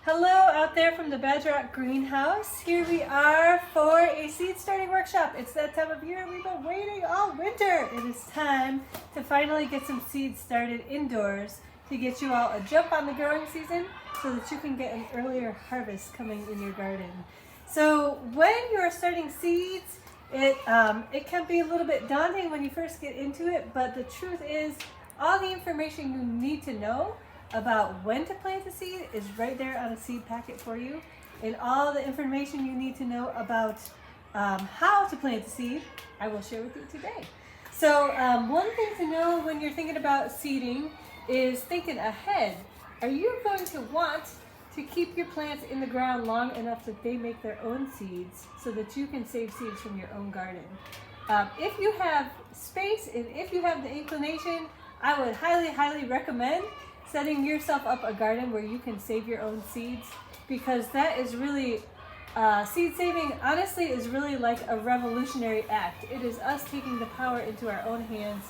Hello out there from the Bedrock Greenhouse. Here we are for a seed starting workshop. It's that time of year we've been waiting all winter. It is time to finally get some seeds started indoors to get you all a jump on the growing season so that you can get an earlier harvest coming in your garden. So when you're starting seeds, it can be a little bit daunting when you first get into it, but the truth is all the information you need to know about when to plant the seed is right there on a seed packet for you, and all the information you need to know about how to plant the seed I will share with you today. So one thing to know when you're thinking about seeding is thinking ahead. Are you going to want to keep your plants in the ground long enough that they make their own seeds so that you can save seeds from your own garden? If you have space and if you have the inclination, I would highly recommend setting yourself up a garden where you can save your own seeds, because that is really, seed saving honestly is really like a revolutionary act. It is us taking the power into our own hands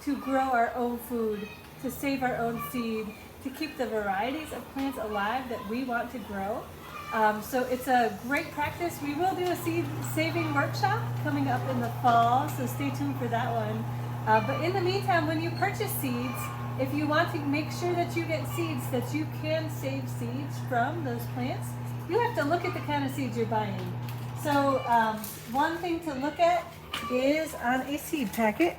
to grow our own food, to save our own seed, to keep the varieties of plants alive that we want to grow. So it's a great practice. We will do a seed saving workshop coming up in the fall, so stay tuned for that one. But in the meantime, when you purchase seeds, if you want to make sure that you get seeds that you can save seeds from those plants, you have to look at the kind of seeds you're buying. So one thing to look at is on a seed packet,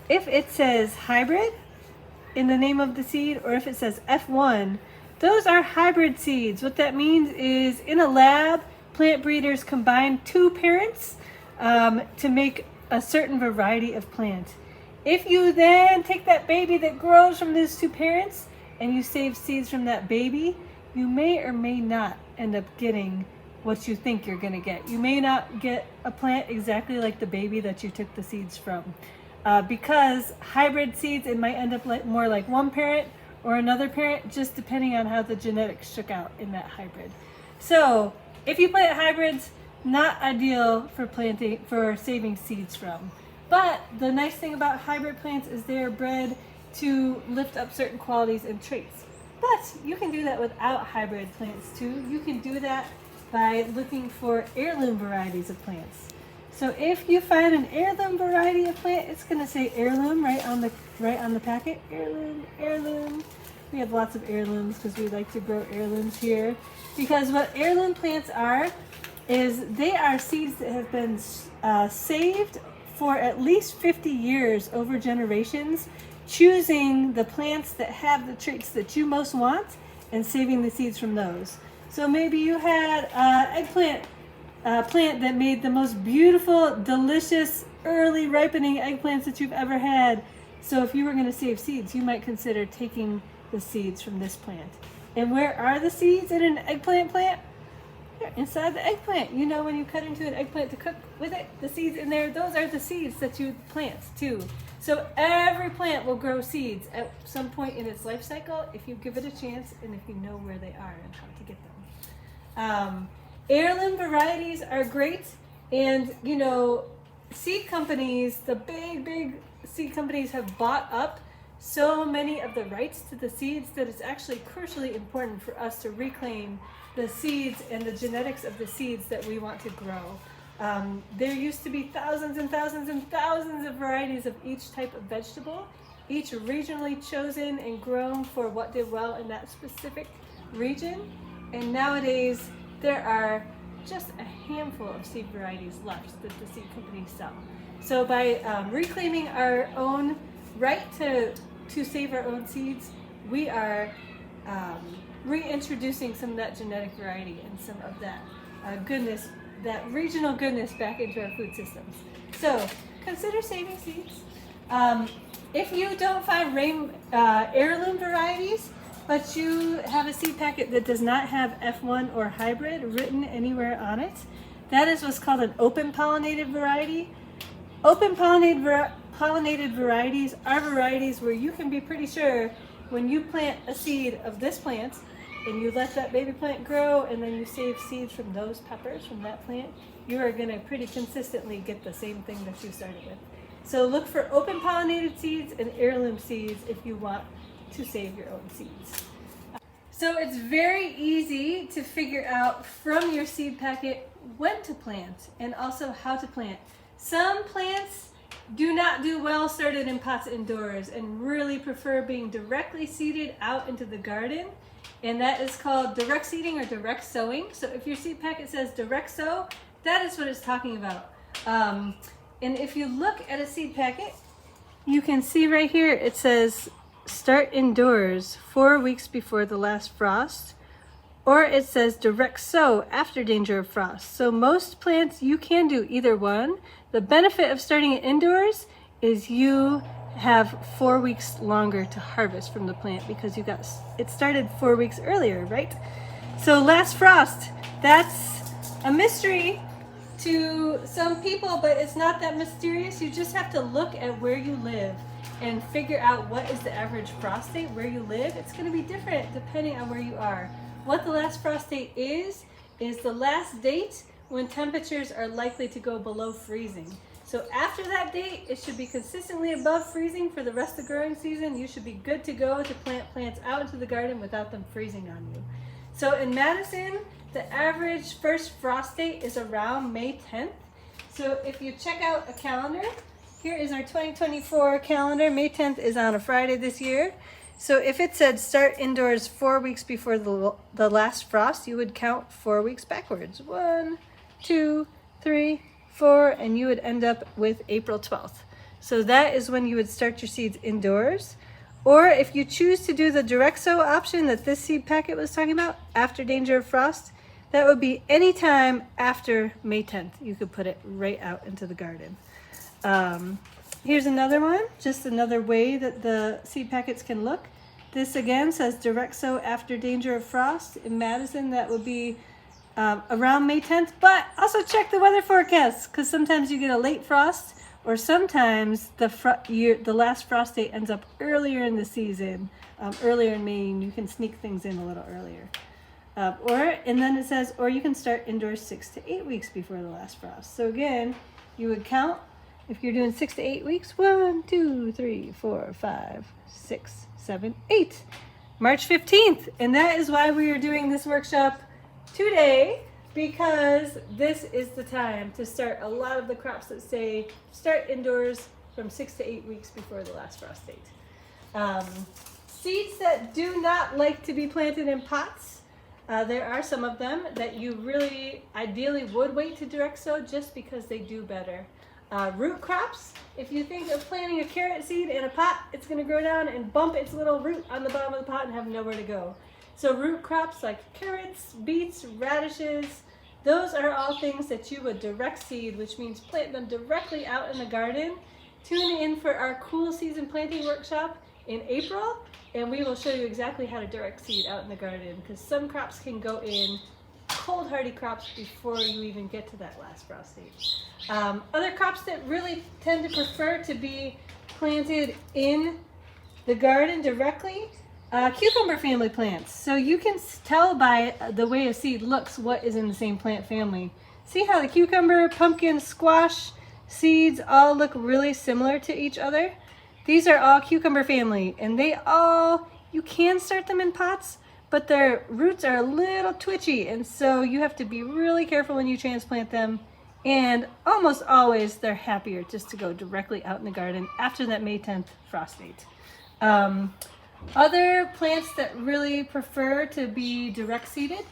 if it says hybrid in the name of the seed, or if it says F1, those are hybrid seeds. What that means is in a lab, plant breeders combine two parents to make a certain variety of plant. If you then take that baby that grows from those two parents and you save seeds from that baby, you may or may not end up getting what you think you're going to get. You may not get a plant exactly like the baby that you took the seeds from. Because hybrid seeds, it might end up more like one parent or another parent, just depending on how the genetics shook out in that hybrid. So if you plant hybrids, not ideal for saving seeds from. But the nice thing about hybrid plants is they are bred to lift up certain qualities and traits. But you can do that without hybrid plants too. You can do that by looking for heirloom varieties of plants. So if you find an heirloom variety of plant, it's going to say heirloom right on the packet. Heirloom. We have lots of heirlooms because we like to grow heirlooms here. Because what heirloom plants are is they are seeds that have been saved for at least 50 years over generations, choosing the plants that have the traits that you most want and saving the seeds from those. So maybe you had eggplant plant that made the most beautiful, delicious, early ripening eggplants that you've ever had. So if you were going to save seeds, you might consider taking the seeds from this plant. And where are the seeds in an eggplant plant? Inside the eggplant. You know, when you cut into an eggplant to cook with it, the seeds in there, those are the seeds that you plant too. So every plant will grow seeds at some point in its life cycle if you give it a chance and if you know where they are and how to get them. Heirloom varieties are great, and you know, seed companies, the big seed companies have bought up so many of the rights to the seeds that it's actually crucially important for us to reclaim the seeds and the genetics of the seeds that we want to grow. There used to be thousands and thousands and thousands of varieties of each type of vegetable, each regionally chosen and grown for what did well in that specific region. And nowadays, there are just a handful of seed varieties left that the seed companies sell. So by reclaiming our own right to save our own seeds, we are reintroducing some of that genetic variety and some of that goodness, that regional goodness back into our food systems. So consider saving seeds. If you don't find heirloom varieties, but you have a seed packet that does not have F1 or hybrid written anywhere on it, that is what's called an open pollinated variety. Open pollinated varieties are varieties where you can be pretty sure when you plant a seed of this plant and you let that baby plant grow and then you save seeds from those peppers from that plant, you are going to pretty consistently get the same thing that you started with. So look for open pollinated seeds and heirloom seeds if you want to save your own seeds. So it's very easy to figure out from your seed packet when to plant and also how to plant. Some plants do not do well started in pots indoors and really prefer being directly seeded out into the garden. And that is called direct seeding or direct sowing. So if your seed packet says direct sow, that is what it's talking about. And if you look at a seed packet, you can see right here it says start indoors 4 weeks before the last frost, or it says direct sow after danger of frost. So most plants you can do either one. The benefit of starting it indoors is you have 4 weeks longer to harvest from the plant because it started 4 weeks earlier, right? So last frost, that's a mystery to some people, but it's not that mysterious. You just have to look at where you live and figure out what is the average frost date where you live. It's going to be different depending on where you are. What the last frost date is the last date when temperatures are likely to go below freezing. So after that date, it should be consistently above freezing for the rest of the growing season. You should be good to go to plant plants out into the garden without them freezing on you. So in Madison, the average first frost date is around May 10th. So if you check out a calendar, here is our 2024 calendar. May 10th is on a Friday this year. So if it said start indoors 4 weeks before the last frost, you would count 4 weeks backwards. 1, 2, 3, 4, and you would end up with April 12th. So that is when you would start your seeds indoors. Or if you choose to do the direct sow option that this seed packet was talking about, after danger of frost, that would be any time after May 10th. You could put it right out into the garden. Here's another one, just another way that the seed packets can look. This again says direct sow after danger of frost. In Madison, that would be around May 10th, but also check the weather forecast because sometimes you get a late frost, or sometimes the last frost date ends up earlier in the season, earlier in May, and you can sneak things in a little earlier. And then it says, or you can start indoors 6 to 8 weeks before the last frost. So again, you would count, if you're doing 6 to 8 weeks, 1, 2, 3, 4, 5, 6, 7, 8. March 15th. And that is why we are doing this workshop today, because this is the time to start a lot of the crops that say start indoors from 6 to 8 weeks before the last frost date. Seeds that do not like to be planted in pots, there are some of them that you really ideally would wait to direct sow just because they do better. Root crops, if you think of planting a carrot seed in a pot, it's going to grow down and bump its little root on the bottom of the pot and have nowhere to go. So root crops like carrots, beets, radishes, those are all things that you would direct seed, which means plant them directly out in the garden. Tune in for our cool season planting workshop in April, and we will show you exactly how to direct seed out in the garden, because some crops can go in cold hardy crops before you even get to that last frost stage. Other crops that really tend to prefer to be planted in the garden directly, cucumber family plants. So you can tell by the way a seed looks what is in the same plant family. See how the cucumber, pumpkin, squash seeds all look really similar to each other? These are all cucumber family, and you can start them in pots, but their roots are a little twitchy, and so you have to be really careful when you transplant them. And almost always they're happier just to go directly out in the garden after that May 10th frost date. Other plants that really prefer to be direct seeded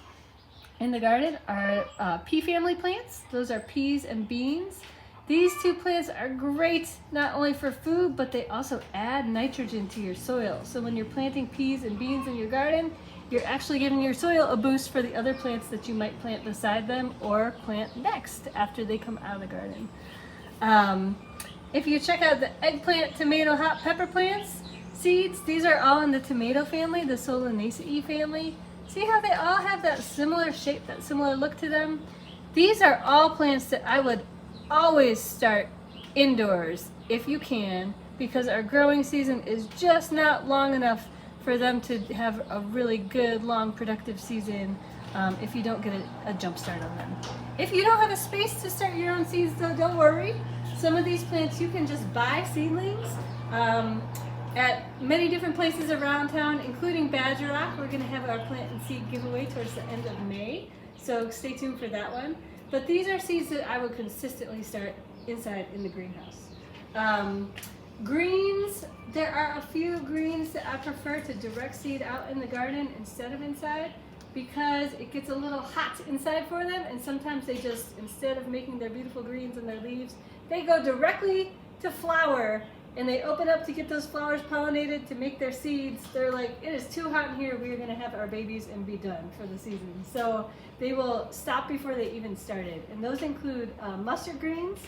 in the garden are pea family plants. Those are peas and beans. These two plants are great not only for food, but they also add nitrogen to your soil. So when you're planting peas and beans in your garden, you're actually giving your soil a boost for the other plants that you might plant beside them or plant next after they come out of the garden. If you check out the eggplant, tomato, hot pepper plants, seeds, these are all in the tomato family, the Solanaceae family. See how they all have that similar shape, that similar look to them? These are all plants that I would always start indoors if you can, because our growing season is just not long enough for them to have a really good, long, productive season if you don't get a jump start on them. If you don't have a space to start your own seeds, though, don't worry. Some of these plants you can just buy seedlings. at many different places around town, including Badger Rock. We're going to have our plant and seed giveaway towards the end of May, so stay tuned for that one. But these are seeds that I would consistently start inside in the greenhouse. Greens, there are a few greens that I prefer to direct seed out in the garden instead of inside, because it gets a little hot inside for them, and sometimes they just, instead of making their beautiful greens and their leaves, they go directly to flower, and they open up to get those flowers pollinated to make their seeds. They're like, it is too hot in here, we're gonna have our babies and be done for the season. So they will stop before they even started. And those include mustard greens,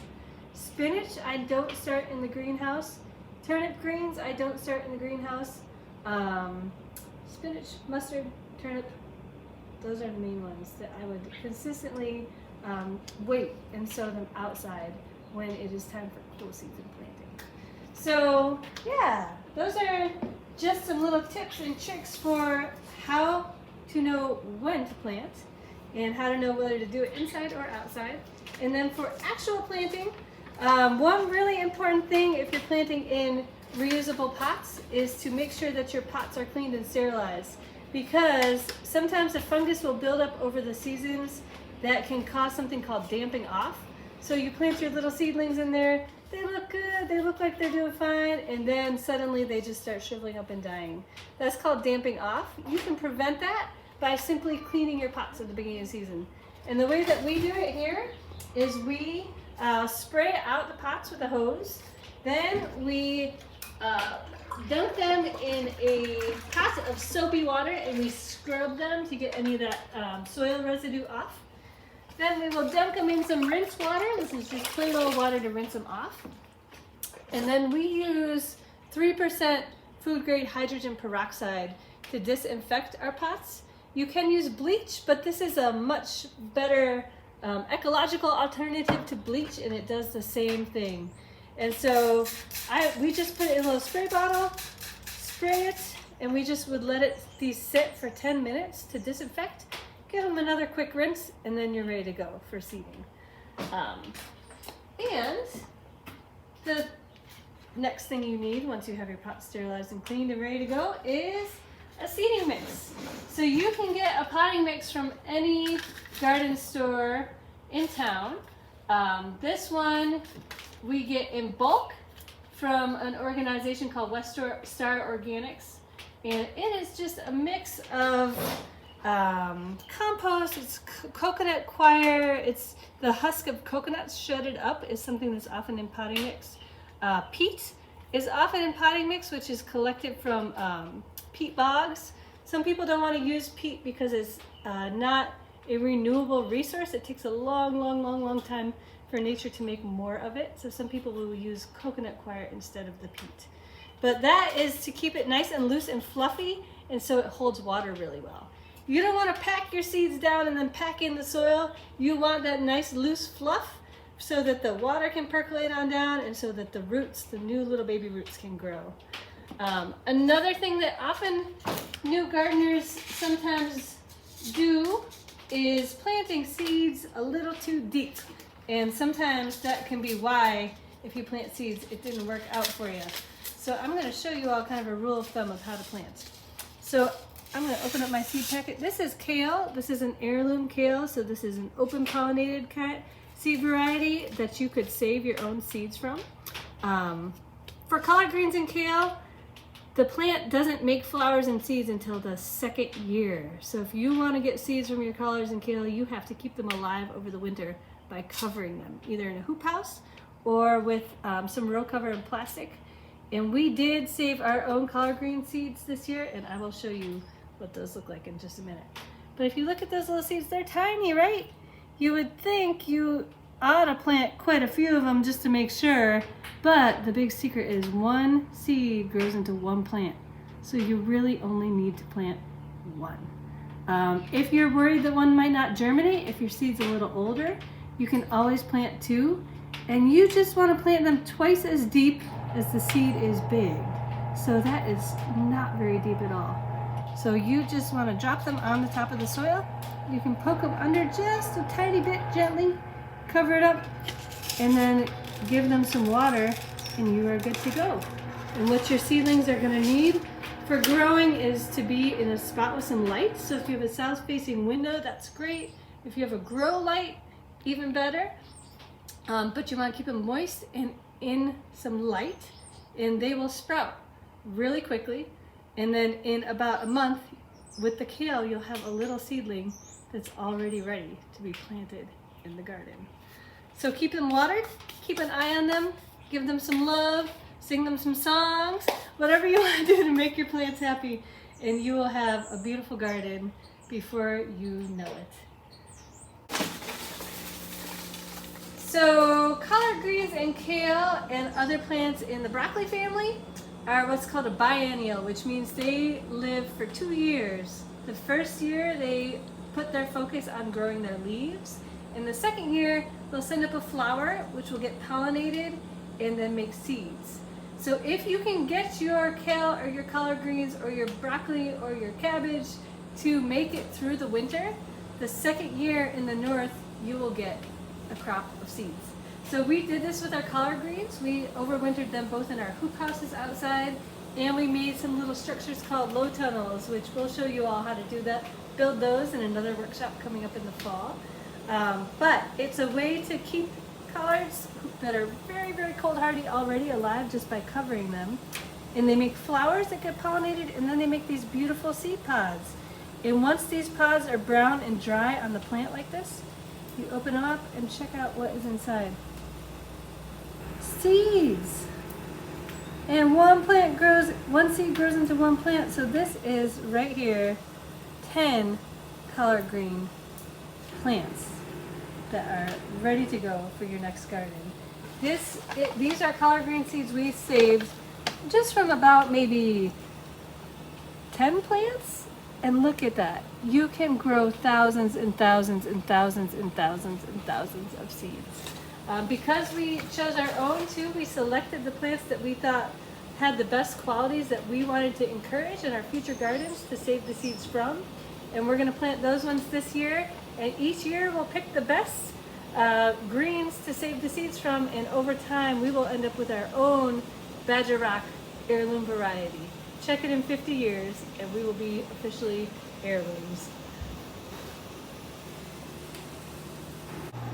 spinach I don't start in the greenhouse, turnip greens I don't start in the greenhouse, spinach, mustard, turnip, those are the main ones that I would consistently wait and sow them outside when it is time for cool season planting. So yeah, those are just some little tips and tricks for how to know when to plant and how to know whether to do it inside or outside. And then for actual planting, one really important thing if you're planting in reusable pots is to make sure that your pots are cleaned and sterilized, because sometimes the fungus will build up over the seasons that can cause something called damping off. So you plant your little seedlings in there, they look good, they look like they're doing fine, and then suddenly they just start shriveling up and dying. That's called damping off. You can prevent that by simply cleaning your pots at the beginning of the season. And the way that we do it here is we spray out the pots with a hose, then we dunk them in a pot of soapy water and we scrub them to get any of that soil residue off. Then we will dunk them in some rinse water. This is just plain old water to rinse them off. And then we use 3% food grade hydrogen peroxide to disinfect our pots. You can use bleach, but this is a much better ecological alternative to bleach, and it does the same thing. And so we just put it in a little spray bottle, spray it, and we just would let these sit for 10 minutes to disinfect. Give them another quick rinse, and then you're ready to go for seeding. And the next thing you need once you have your pot sterilized and cleaned and ready to go is a seeding mix. So you can get a potting mix from any garden store in town. This one we get in bulk from an organization called West Star Organics, and it is just a mix of compost, it's coconut coir, it's the husk of coconuts shredded up is something that's often in potting mix. Peat is often in potting mix, which is collected from peat bogs. Some people don't want to use peat because it's not a renewable resource. It takes a long time for nature to make more of it. So some people will use coconut coir instead of the peat. But that is to keep it nice and loose and fluffy, and so it holds water really well. You don't want to pack your seeds down and then pack in the soil. You want that nice loose fluff so that the water can percolate on down and so that the roots, the new little baby roots, can grow. Another thing that often new gardeners sometimes do is planting seeds a little too deep. And sometimes that can be why, if you plant seeds, it didn't work out for you. So I'm going to show you all kind of a rule of thumb of how to plant. So I'm going to open up my seed packet. This is kale. This is an heirloom kale, so this is an open pollinated seed variety that you could save your own seeds from. For collard greens and kale, the plant doesn't make flowers and seeds until the second year. So if you want to get seeds from your collards and kale, you have to keep them alive over the winter by covering them, either in a hoop house or with some row cover and plastic. And we did save our own collard green seeds this year, and I will show you what those look like in just a minute. But if you look at those little seeds, they're tiny, right? You would think you ought to plant quite a few of them just to make sure, but the big secret is one seed grows into one plant. So you really only need to plant one. If you're worried that one might not germinate, if your seed's a little older, you can always plant two, and you just want to plant them twice as deep as the seed is big. So that is not very deep at all. So you just want to drop them on the top of the soil. You can poke them under just a tiny bit gently, cover it up, and then give them some water, and you are good to go. And what your seedlings are going to need for growing is to be in a spot with some light. So if you have a south-facing window, that's great. If you have a grow light, even better. But you want to keep them moist and in some light, and they will sprout really quickly. And then in about a month, with the kale, you'll have a little seedling that's already ready to be planted in the garden. So keep them watered, keep an eye on them, give them some love, sing them some songs, whatever you want to do to make your plants happy, and you will have a beautiful garden before you know it. So collard greens and kale and other plants in the broccoli family are what's called a biennial, which means they live for 2 years. The first year they put their focus on growing their leaves. In the second year, they'll send up a flower which will get pollinated and then make seeds. So if you can get your kale or your collard greens or your broccoli or your cabbage to make it through the winter, the second year in the north, you will get a crop of seeds. So we did this with our collard greens. We overwintered them both in our hoop houses outside, and we made some little structures called low tunnels, which we'll show you all how to do that, build those in another workshop coming up in the fall. But it's a way to keep collards that are very, very cold hardy already alive just by covering them. And they make flowers that get pollinated, and then they make these beautiful seed pods. And once these pods are brown and dry on the plant like this, you open them up and check out what is inside. Seeds. And one seed grows into one plant. So this is right here, 10 collard green plants that are ready to go for your next garden. These are collard green seeds we saved just from about maybe 10 plants. And look at that. You can grow thousands and thousands and thousands and thousands and thousands of seeds. Because we chose our own too, we selected the plants that we thought had the best qualities that we wanted to encourage in our future gardens to save the seeds from. And we're going to plant those ones this year. And each year we'll pick the best greens to save the seeds from. And over time we will end up with our own Badger Rock heirloom variety. Check it in 50 years and we will be officially heirlooms.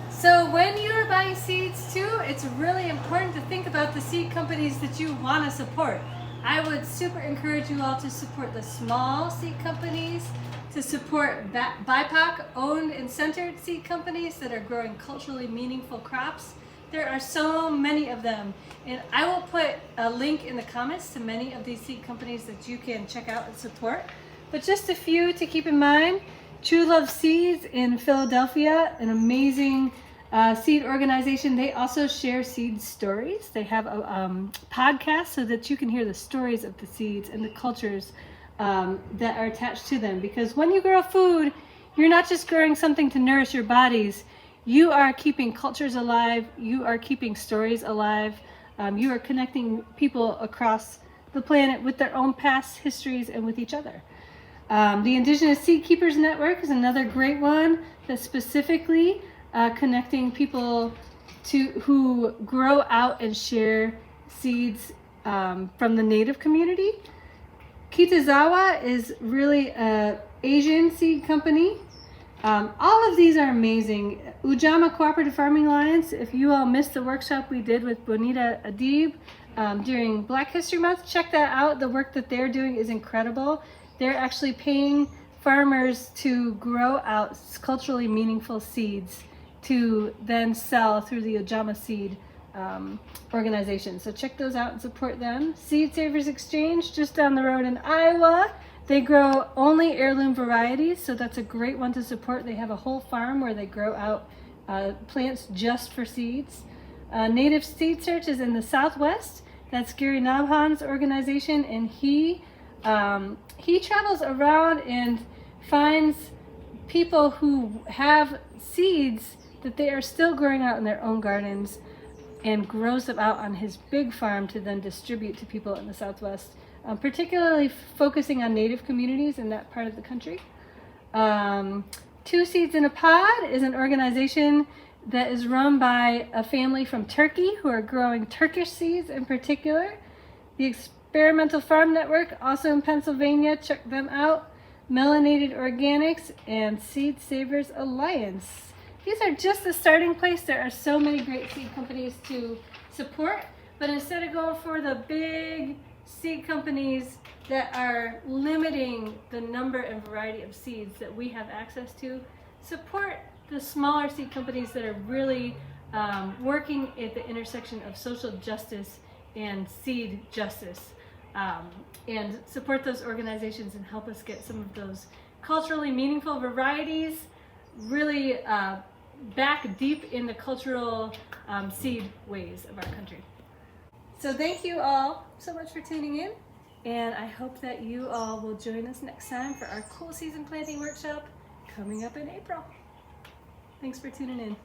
So when you're buying seeds too, it's really important to think about the seed companies that you want to support. I would super encourage you all to support the small seed companies, to support BIPOC owned and centered seed companies that are growing culturally meaningful crops. There are so many of them, and I will put a link in the comments to many of these seed companies that you can check out and support. But just a few to keep in mind. True Love Seeds in Philadelphia, an amazing seed organization. They also share seed stories. They have a podcast so that you can hear the stories of the seeds and the cultures that are attached to them. Because when you grow food, you're not just growing something to nourish your bodies. You are keeping cultures alive. You are keeping stories alive. You are connecting people across the planet with their own past histories and with each other. The Indigenous Seed Keepers Network is another great one that's specifically connecting people who grow out and share seeds from the Native community. Kitazawa is really an Asian seed company. All of these are amazing. Ujamaa Cooperative Farming Alliance, if you all missed the workshop we did with Bonita Adib during Black History Month, check that out. The work that they're doing is incredible. They're actually paying farmers to grow out culturally meaningful seeds to then sell through the Ujamaa Seed organization. So check those out and support them. Seed Savers Exchange, just down the road in Iowa. They grow only heirloom varieties, so that's a great one to support. They have a whole farm where they grow out plants just for seeds. Native Seed Search is in the Southwest. That's Gary Nabhan's organization, and he travels around and finds people who have seeds that they are still growing out in their own gardens and grows them out on his big farm to then distribute to people in the Southwest. Particularly focusing on Native communities in that part of the country. Two Seeds in a Pod is an organization that is run by a family from Turkey who are growing Turkish seeds in particular. The Experimental Farm Network, also in Pennsylvania, check them out. Melanated Organics and Seed Savers Alliance. These are just the starting place. There are so many great seed companies to support, but instead of going for the big seed companies that are limiting the number and variety of seeds that we have access to, support the smaller seed companies that are really working at the intersection of social justice and seed justice, and support those organizations and help us get some of those culturally meaningful varieties really back deep in the cultural seed ways of our country. So thank you all so much for tuning in, and I hope that you all will join us next time for our Cool Season Planting Workshop coming up in April. Thanks for tuning in.